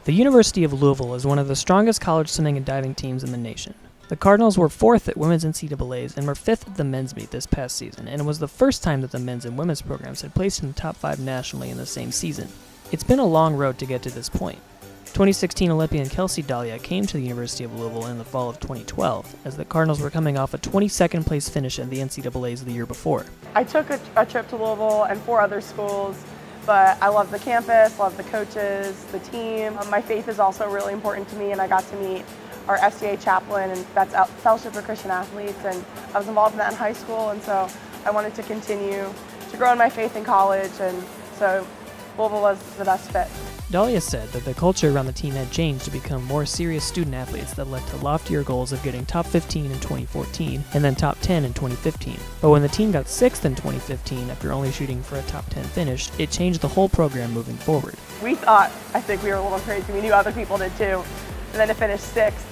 The University of Louisville is one of the strongest college swimming and diving teams in the nation. The Cardinals were 4th at women's NCAAs and were 5th at the men's meet this past season, and it was the first time that the men's and women's programs had placed in the top 5 nationally in the same season. It's been a long road to get to this point. 2016 Olympian Kelsi Dahlia came to the University of Louisville in the fall of 2012, as the Cardinals were coming off a 22nd place finish at the NCAAs the year before. I took a trip to Louisville and 4 other schools, but I love the campus, love the coaches, the team. My faith is also really important to me, and I got to meet our FCA chaplain, and that's Fellowship for Christian Athletes, and I was involved in that in high school, and so I wanted to continue to grow in my faith in college, and so Louisville was the best fit. Dahlia said that the culture around the team had changed to become more serious student athletes that led to loftier goals of getting top 15 in 2014 and then top 10 in 2015. But when the team got 6th in 2015 after only shooting for a top 10 finish, it changed the whole program moving forward. We thought, I think we were a little crazy. We knew other people did too. And then to finish 6th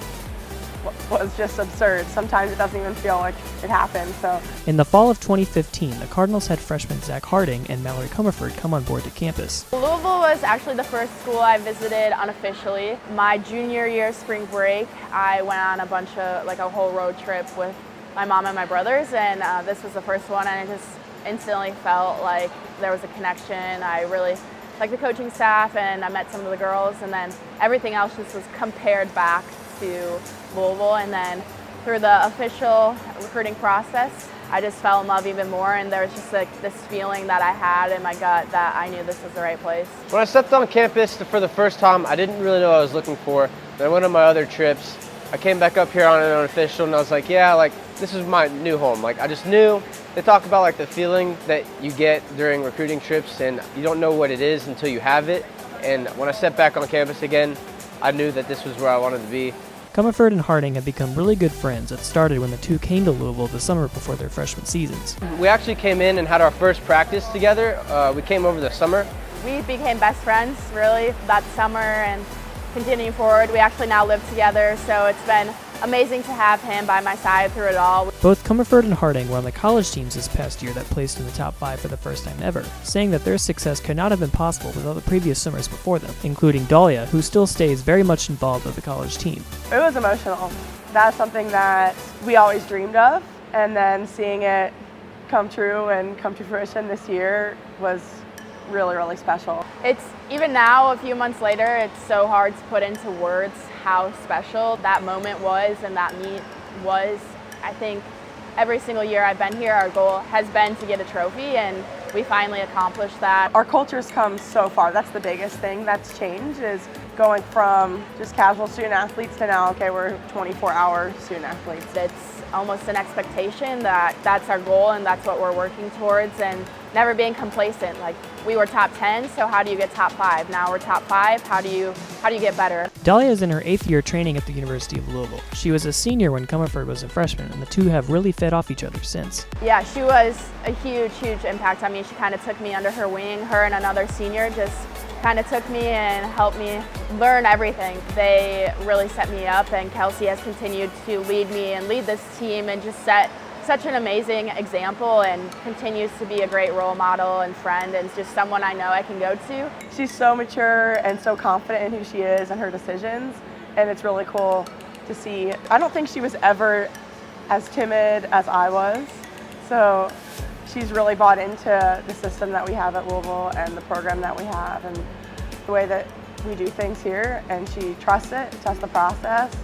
was just absurd. Sometimes it doesn't even feel like it happened. So in the fall of 2015, the Cardinals had freshmen Zach Harting and Mallory Comerford come on board to campus. Louisville was actually the first school I visited unofficially. My junior year spring break, I went on a whole road trip with my mom and my brothers, and this was the first one, and I just instantly felt like there was a connection. I really liked the coaching staff, and I met some of the girls, and then everything else just was compared back to Louisville, and then through the official recruiting process, I just fell in love even more, and there was just this feeling that I had in my gut that I knew this was the right place. When I stepped on campus for the first time, I didn't really know what I was looking for. Then I went on my other trips. I came back up here on an unofficial, and I was like, yeah, this is my new home. I just knew. They talk about the feeling that you get during recruiting trips, and you don't know what it is until you have it. And when I stepped back on campus again, I knew that this was where I wanted to be. Comerford and Harting had become really good friends that started when the two came to Louisville the summer before their freshman seasons. We actually came in and had our first practice together. We came over the summer. We became best friends, really, that summer, and continuing forward. We actually now live together, so it's been amazing to have him by my side through it all. Both Comerford and Harting were on the college teams this past year that placed in the top 5 for the first time ever, saying that their success could not have been possible without the previous summers before them, including Dahlia, who still stays very much involved with the college team. It was emotional. That's something that we always dreamed of, and then seeing it come true and come to fruition this year was really, really special. It's even now, a few months later, it's so hard to put into words how special that moment was and that meet was. I think every single year I've been here, our goal has been to get a trophy, and we finally accomplished that. Our culture's come so far. That's the biggest thing that's changed, is going from just casual student athletes to now, okay, we're 24-hour student athletes. It's almost an expectation that that's our goal and that's what we're working towards, and never being complacent. We were top 10, so how do you get top 5? Now we're top 5, how do you get better? Dahlia is in her 8th year training at the University of Louisville. She was a senior when Comerford was a freshman, and the two have really fed off each other since. Yeah, she was a huge, huge impact. I mean, she kind of took me under her wing. Her and another senior just kind of took me and helped me learn everything. They really set me up, and Kelsi has continued to lead me and lead this team and just set such an amazing example, and continues to be a great role model and friend, and just someone I know I can go to. She's so mature and so confident in who she is and her decisions, and it's really cool to see. I don't think she was ever as timid as I was, so she's really bought into the system that we have at Louisville and the program that we have and the way that we do things here, and she trusts it, trusts the process,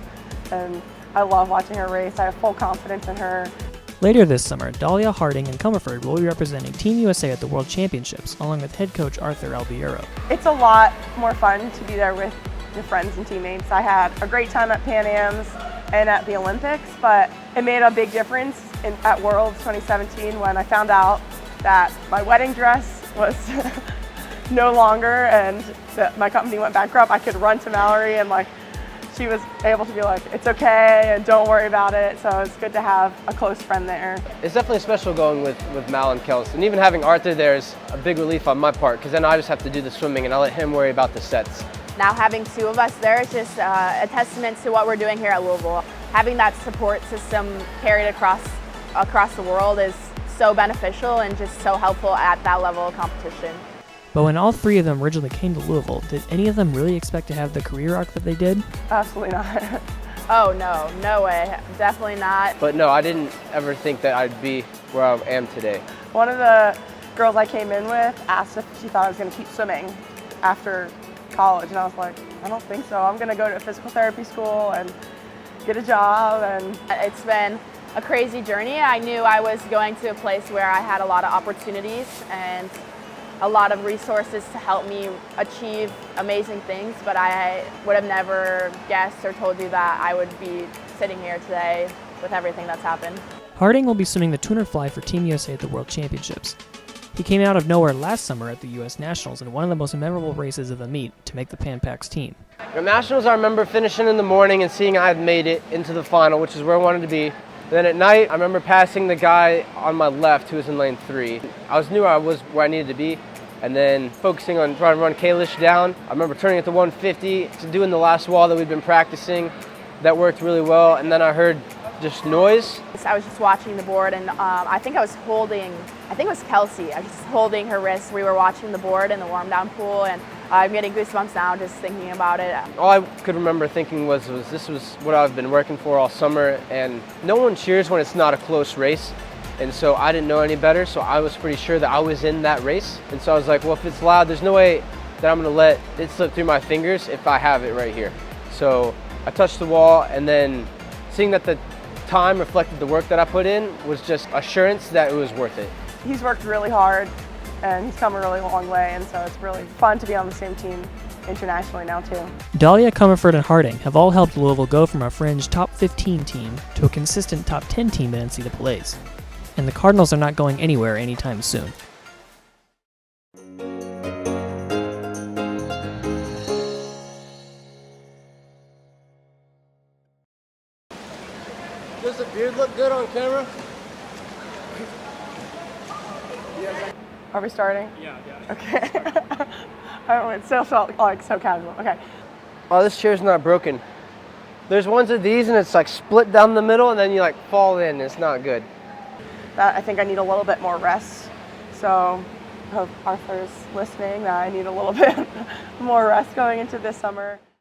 and I love watching her race. I have full confidence in her. Later this summer, Dahlia, Harting, and Comerford will be representing Team USA at the World Championships, along with head coach Arthur Albiero. It's a lot more fun to be there with your friends and teammates. I had a great time at Pan Am's and at the Olympics, but it made a big difference at Worlds 2017 when I found out that my wedding dress was no longer, and that my company went bankrupt. I could run to Mallory, and she was able to be like, it's okay, and don't worry about it. So it's good to have a close friend there. It's definitely special going with Mal and Kels. And even having Arthur there is a big relief on my part, because then I just have to do the swimming and I'll let him worry about the sets. Now having 2 of us there is just a testament to what we're doing here at Louisville. Having that support system carried across across the world is so beneficial and just so helpful at that level of competition. But when all three of them originally came to Louisville, did any of them really expect to have the career arc that they did? Absolutely not. Oh no, no way, definitely not. But no, I didn't ever think that I'd be where I am today. One of the girls I came in with asked if she thought I was going to keep swimming after college, and I was like, I don't think so. I'm going to go to physical therapy school and get a job. And It's been a crazy journey. I knew I was going to a place where I had a lot of opportunities and a lot of resources to help me achieve amazing things, but I would have never guessed or told you that I would be sitting here today with everything that's happened. Harting will be swimming the 200 fly for Team USA at the World Championships. He came out of nowhere last summer at the U.S. Nationals in one of the most memorable races of the meet to make the Pan Pacs team. The Nationals, I remember finishing in the morning and seeing I had made it into the final, which is where I wanted to be. Then at night, I remember passing the guy on my left who was in lane 3. I knew I was where I needed to be, and then focusing on trying to run Kalish down. I remember turning at the 150, doing the last wall that we'd been practicing. That worked really well, and then I heard just noise. I was just watching the board, and I think it was Kelsi. I was just holding her wrist. We were watching the board in the warm-down pool, and I'm getting goosebumps now just thinking about it. All I could remember thinking was this was what I've been working for all summer, and no one cheers when it's not a close race. And so I didn't know any better, so I was pretty sure that I was in that race. And so I was like, well, if it's loud, there's no way that I'm gonna let it slip through my fingers if I have it right here. So I touched the wall, and then seeing that the time reflected the work that I put in was just assurance that it was worth it. he's worked really hard, and he's come a really long way, and so it's really fun to be on the same team internationally now too. Dahlia, Comerford, and Harting have all helped Louisville go from a fringe top 15 team to a consistent top 10 team in NCAAs. And the Cardinals are not going anywhere anytime soon. Does the beard look good on camera? Are we starting? Yeah. Okay. Oh, it still felt like so casual. Okay. Oh, this chair's not broken. There's ones of these and it's like split down the middle and then you like fall in. It's not good. I think I need a little bit more rest. So I hope Arthur's listening that I need a little bit more rest going into this summer.